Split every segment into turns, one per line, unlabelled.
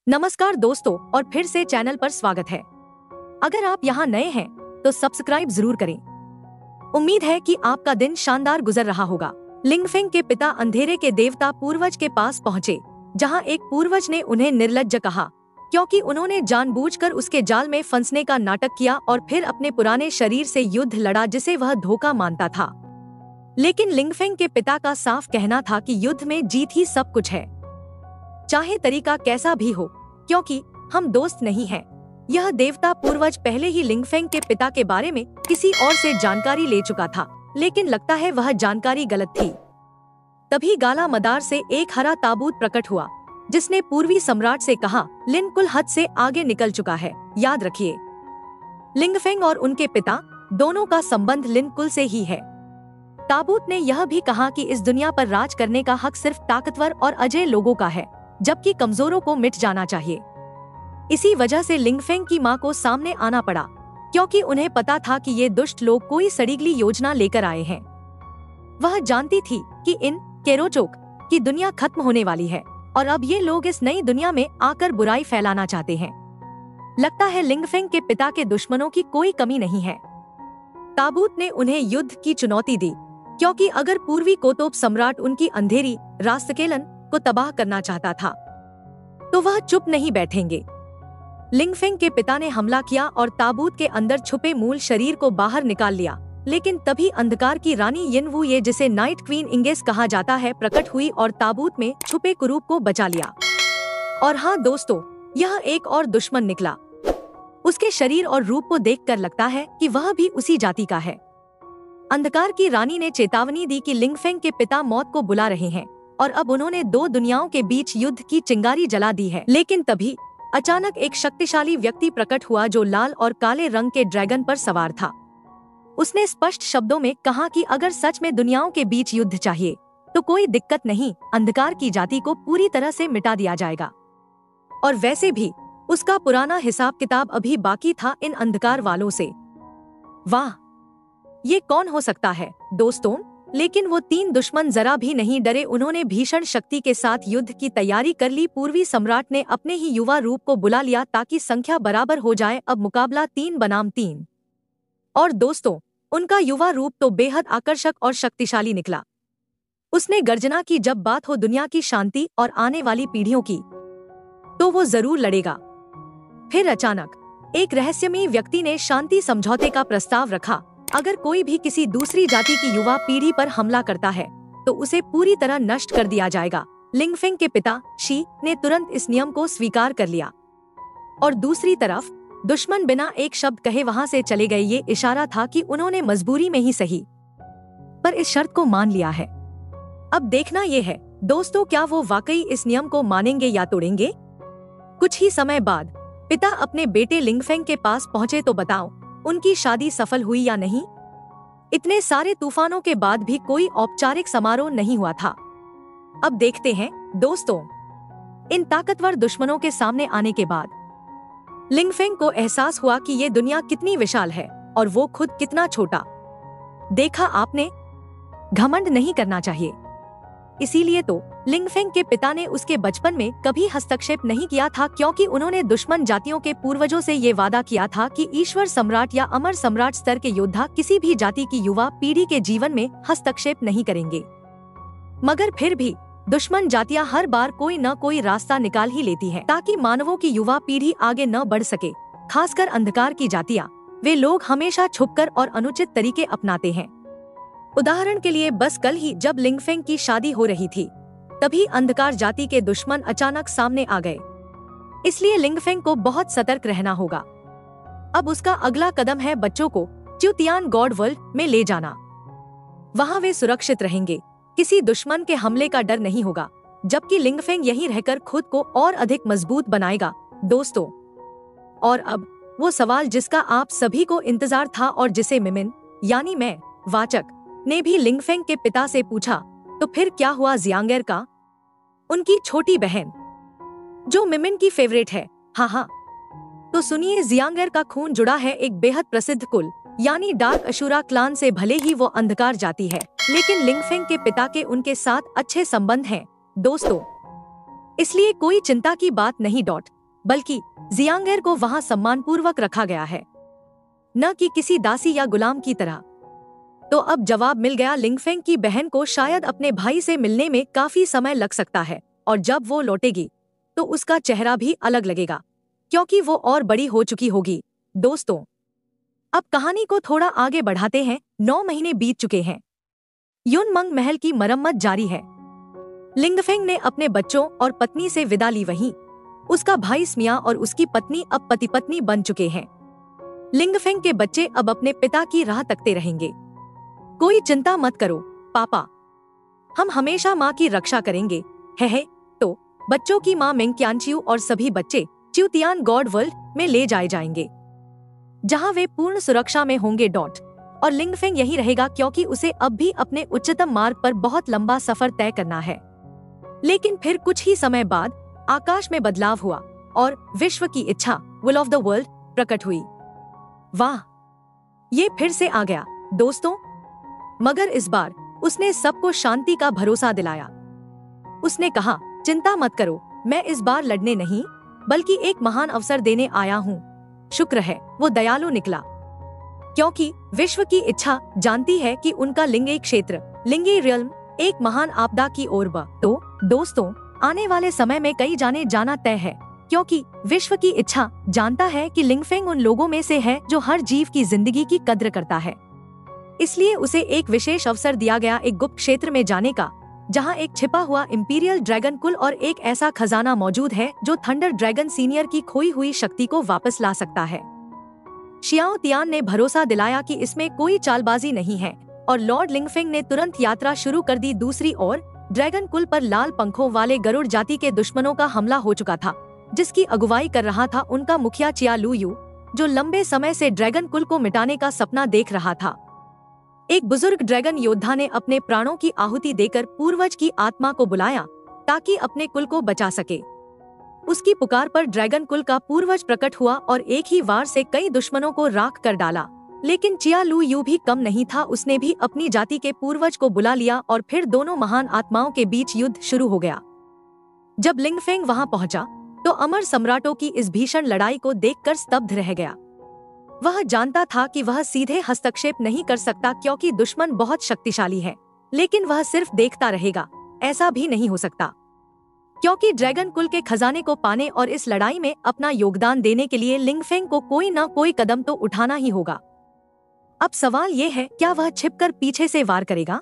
नमस्कार दोस्तों, और फिर से चैनल पर स्वागत है। अगर आप यहाँ नए हैं तो सब्सक्राइब जरूर करें। उम्मीद है कि आपका दिन शानदार गुजर रहा होगा। लिंगफेंग के पिता अंधेरे के देवता पूर्वज के पास पहुँचे, जहाँ एक पूर्वज ने उन्हें निर्लज्ज कहा क्योंकि उन्होंने जानबूझकर उसके जाल में फंसने का नाटक किया और फिर अपने पुराने शरीर से युद्ध लड़ा जिसे वह धोखा मानता था। लेकिन लिंगफेंग के पिता का साफ कहना था कि युद्ध में जीत ही सब कुछ है, चाहे तरीका कैसा भी हो, क्योंकि हम दोस्त नहीं हैं। यह देवता पूर्वज पहले ही लिंगफेंग के पिता के बारे में किसी और से जानकारी ले चुका था, लेकिन लगता है वह जानकारी गलत थी। तभी गाला मदार से एक हरा ताबूत प्रकट हुआ, जिसने पूर्वी सम्राट से कहा, लिन कुल हद से आगे निकल चुका है। याद रखिए, लिंगफेंग और उनके पिता दोनों का संबंध लिन कुल से ही है। ताबूत ने यह भी कहा कि इस दुनिया पर राज करने का हक सिर्फ ताकतवर और अजय लोगों का है, जबकि कमजोरों को मिट जाना चाहिए। इसी वजह से लिंगफेंग की मां को सामने आना पड़ा, क्योंकि उन्हें पता था कि ये दुष्ट लोग कोई सड़ीगली योजना लेकर आए हैं। वह जानती थी कि इन केरोचोक की दुनिया खत्म होने वाली है और अब ये लोग इस नई दुनिया में आकर बुराई फैलाना चाहते हैं। लगता है लिंगफेंग के पिता के दुश्मनों की कोई कमी नहीं है। ताबूत ने उन्हें युद्ध की चुनौती दी, क्योंकि अगर पूर्वी कोतोप सम्राट उनकी अंधेरी रास्तकेलन को तबाह करना चाहता था तो वह चुप नहीं बैठेंगे। लिंगफेंग के पिता ने हमला किया और ताबूत के अंदर छुपे मूल शरीर को बाहर निकाल लिया, लेकिन तभी अंधकार की रानी यिनवू, ये जिसे नाइट क्वीन इंगेस कहा जाता है, प्रकट हुई और ताबूत में छुपे कुरूप को बचा लिया। और हाँ दोस्तों, यह एक और दुश्मन निकला। उसके शरीर और रूप को देखकर लगता है कि वह भी उसी जाति का है। अंधकार की रानी ने चेतावनी दी कि लिंगफेंग के पिता मौत को बुला रहे हैं और अब उन्होंने दो दुनियाओं के बीच युद्ध की चिंगारी जला दी है। लेकिन तभी अचानक एक शक्तिशाली व्यक्ति प्रकट हुआ जो लाल और काले रंग के ड्रैगन पर सवार था। उसने स्पष्ट शब्दों में कहा कि अगर सच में दुनियाओं के बीच युद्ध चाहिए तो कोई दिक्कत नहीं, अंधकार की जाति को पूरी तरह से मिटा दिया जाएगा। और वैसे भी उसका पुराना हिसाब किताब अभी बाकी था इन अंधकार वालों से। वाह, ये कौन हो सकता है दोस्तों? लेकिन वो तीन दुश्मन जरा भी नहीं डरे। उन्होंने भीषण शक्ति के साथ युद्ध की तैयारी कर ली। पूर्वी सम्राट ने अपने ही युवा रूप को बुला लिया ताकि संख्या बराबर हो जाए। अब मुकाबला 3 बनाम 3। और दोस्तों, उनका युवा रूप तो बेहद आकर्षक और शक्तिशाली निकला। उसने गर्जना की, जब बात हो दुनिया की शांति और आने वाली पीढ़ियों की तो वो जरूर लड़ेगा। फिर अचानक एक रहस्यमयी व्यक्ति ने शांति समझौते का प्रस्ताव रखा। अगर कोई भी किसी दूसरी जाति की युवा पीढ़ी पर हमला करता है तो उसे पूरी तरह नष्ट कर दिया जाएगा। लिंगफेंग के पिता शी ने तुरंत इस नियम को स्वीकार कर लिया और दूसरी तरफ दुश्मन बिना एक शब्द कहे वहां से चले गए। ये इशारा था कि उन्होंने मजबूरी में ही सही पर इस शर्त को मान लिया है। अब देखना ये है दोस्तों, क्या वो वाकई इस नियम को मानेंगे या तोड़ेंगे। कुछ ही समय बाद पिता अपने बेटे लिंगफेंग के पास पहुंचे तो बताओ, उनकी शादी सफल हुई या नहीं। इतने सारे तूफानों के बाद भी कोई औपचारिक समारोह नहीं हुआ था। अब देखते हैं दोस्तों, इन ताकतवर दुश्मनों के सामने आने के बाद लिंगफेंग को एहसास हुआ कि ये दुनिया कितनी विशाल है और वो खुद कितना छोटा। देखा आपने, घमंड नहीं करना चाहिए। इसीलिए तो लिंगफेंग के पिता ने उसके बचपन में कभी हस्तक्षेप नहीं किया था, क्योंकि उन्होंने दुश्मन जातियों के पूर्वजों से ये वादा किया था कि ईश्वर सम्राट या अमर सम्राट स्तर के योद्धा किसी भी जाति की युवा पीढ़ी के जीवन में हस्तक्षेप नहीं करेंगे। मगर फिर भी दुश्मन जातियां हर बार कोई न कोई रास्ता निकाल ही लेती हैं ताकि मानवों की युवा पीढ़ी आगे न बढ़ सके। खासकर अंधकार की जातियां, वे लोग हमेशा छुपकर और अनुचित तरीके अपनाते हैं। उदाहरण के लिए, बस कल ही जब लिंगफेंग की शादी हो रही थी, तभी अंधकार जाति के दुश्मन अचानक सामने आ गए। इसलिए लिंगफेंग को बहुत सतर्क रहना होगा। अब उसका अगला कदम है बच्चों को च्यूतियान गॉड वर्ल्ड में ले जाना। वहां वे सुरक्षित रहेंगे, किसी दुश्मन के हमले का डर नहीं होगा, जबकि लिंगफेंग यहीं रहकर खुद को और अधिक मजबूत बनाएगा दोस्तों। और अब वो सवाल जिसका आप सभी को इंतजार था और जिसे मिमिन यानी मैं वाचक ने भी लिंगफेंग के पिता से पूछा, तो फिर क्या हुआ जियांगर का? उनकी छोटी बहन जो मिमिन की फेवरेट है। हाँ, तो सुनिए, जियांगर का खून जुड़ा है एक बेहद प्रसिद्ध कुल यानी डार्क अशूरा क्लान से। भले ही वो अंधकार जाती है, लेकिन लिंगफेंग के पिता के उनके साथ अच्छे संबंध हैं दोस्तों। इसलिए कोई चिंता की बात नहीं। बल्कि जियांगेर को वहाँ सम्मानपूर्वक रखा गया है, न कि किसी दासी या गुलाम की तरह। तो अब जवाब मिल गया लिंगफेंग की बहन को शायद अपने भाई से मिलने में काफी समय लग सकता है, और जब वो लौटेगी तो उसका चेहरा भी अलग लगेगा, क्योंकि वो और बड़ी हो चुकी होगी। दोस्तों, अब कहानी को थोड़ा आगे बढ़ाते हैं। 9 महीने बीत चुके हैं। युनमंग महल की मरम्मत जारी है। लिंगफेंग ने अपने बच्चों और पत्नी से विदा ली। वहीं उसका भाई स्मिया और उसकी पत्नी अब पति पत्नी बन चुके हैं। लिंगफेंग के बच्चे अब अपने पिता की राह तकते रहेंगे। कोई चिंता मत करो पापा, हम हमेशा माँ की रक्षा करेंगे, है। तो बच्चों की माँ मेंग्यांचियू और सभी बच्चे च्यूतियान गॉड वर्ल्ड में ले जाए जाएंगे, जहाँ वे पूर्ण सुरक्षा में होंगे। और लिंगफेंग यही रहेगा, क्योंकि उसे अब भी अपने उच्चतम मार्ग पर बहुत लंबा सफर तय करना है। लेकिन फिर कुछ ही समय बाद आकाश में बदलाव हुआ और विश्व की इच्छा, विल ऑफ द वर्ल्ड, प्रकट हुई। वाह, ये फिर से आ गया दोस्तों। मगर इस बार उसने सबको शांति का भरोसा दिलाया। उसने कहा, चिंता मत करो, मैं इस बार लड़ने नहीं बल्कि एक महान अवसर देने आया हूँ। शुक्र है वो दयालु निकला, क्योंकि विश्व की इच्छा जानती है कि उनका लिंगी क्षेत्र, लिंगी रियल्म, एक महान आपदा की ओर बढ़। तो दोस्तों, आने वाले समय में कई जाने जाना तय है, क्योंकि विश्व की इच्छा जानता है कि लिंगफेंग उन लोगों में से है जो हर जीव की जिंदगी की कद्र करता है। इसलिए उसे एक विशेष अवसर दिया गया, एक गुप्त क्षेत्र में जाने का, जहां एक छिपा हुआ इंपीरियल ड्रैगन कुल और एक ऐसा खजाना मौजूद है जो थंडर ड्रैगन सीनियर की खोई हुई शक्ति को वापस ला सकता है। शियाओ तियान ने भरोसा दिलाया कि इसमें कोई चालबाजी नहीं है, और लॉर्ड लिंगफेंग ने तुरंत यात्रा शुरू कर दी। दूसरी ओर ड्रैगन कुल पर लाल पंखों वाले गरुड़ जाति के दुश्मनों का हमला हो चुका था, जिसकी अगुवाई कर रहा था उनका मुखिया चिया लुयू, जो लंबे समय से ड्रैगन कुल को मिटाने का सपना देख रहा था। एक बुजुर्ग ड्रैगन योद्धा ने अपने प्राणों की आहुति देकर पूर्वज की आत्मा को बुलाया ताकि अपने कुल को बचा सके। उसकी पुकार पर ड्रैगन कुल का पूर्वज प्रकट हुआ और एक ही वार से कई दुश्मनों को राख कर डाला। लेकिन चिया लुयू भी कम नहीं था, उसने भी अपनी जाति के पूर्वज को बुला लिया और फिर दोनों महान आत्माओं के बीच युद्ध शुरू हो गया। जब लिंगफेंग वहां पहुंचा तो अमर सम्राटों की इस भीषण लड़ाई को देखकर स्तब्ध रह गया। वह जानता था कि वह सीधे हस्तक्षेप नहीं कर सकता, क्योंकि दुश्मन बहुत शक्तिशाली है, लेकिन वह सिर्फ देखता रहेगा, ऐसा भी नहीं हो सकता, क्योंकि ड्रैगन कुल के खजाने को पाने और इस लड़ाई में अपना योगदान देने के लिए लिंगफेंग को कोई न कोई कदम तो उठाना ही होगा। अब सवाल ये है, क्या वह छिपकर पीछे से वार करेगा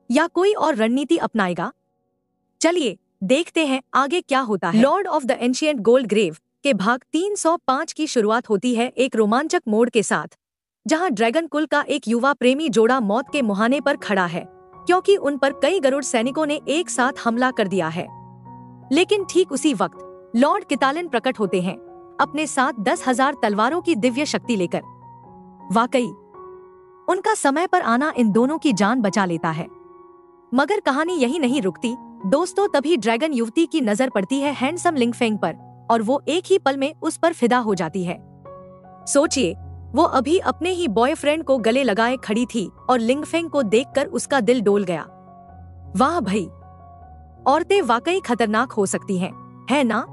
या कोई और रणनीति अपनाएगा? चलिए देखते हैं आगे क्या होता है। Lord of the Ancient Gold Grave के भाग 305 की शुरुआत होती है एक रोमांचक मोड़ के साथ, जहां ड्रैगन कुल का एक युवा प्रेमी जोड़ा मौत के मुहाने पर खड़ा है, क्योंकि उन पर कई गरुड़ सैनिकों ने एक साथ हमला कर दिया है। लेकिन ठीक उसी वक्त लॉर्ड कितालिन प्रकट होते हैं, अपने साथ 10,000 तलवारों की दिव्य शक्ति लेकर। वाकई उनका समय पर आना इन दोनों की जान बचा लेता है। मगर कहानी यही नहीं रुकती दोस्तों। तभी ड्रैगन युवती की नजर पड़ती है हैंडसम लिंगफेंग पर, और वो एक ही पल में उस पर फिदा हो जाती है। सोचिए, वो अभी अपने ही बॉयफ्रेंड को गले लगाए खड़ी थी और लिंगफेंग को देखकर उसका दिल डोल गया। वाह भाई, औरतें वाकई खतरनाक हो सकती हैं, है ना?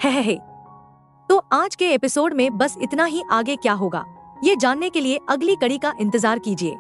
है। तो आज के एपिसोड में बस इतना ही। आगे क्या होगा ये जानने के लिए अगली कड़ी का इंतजार कीजिए।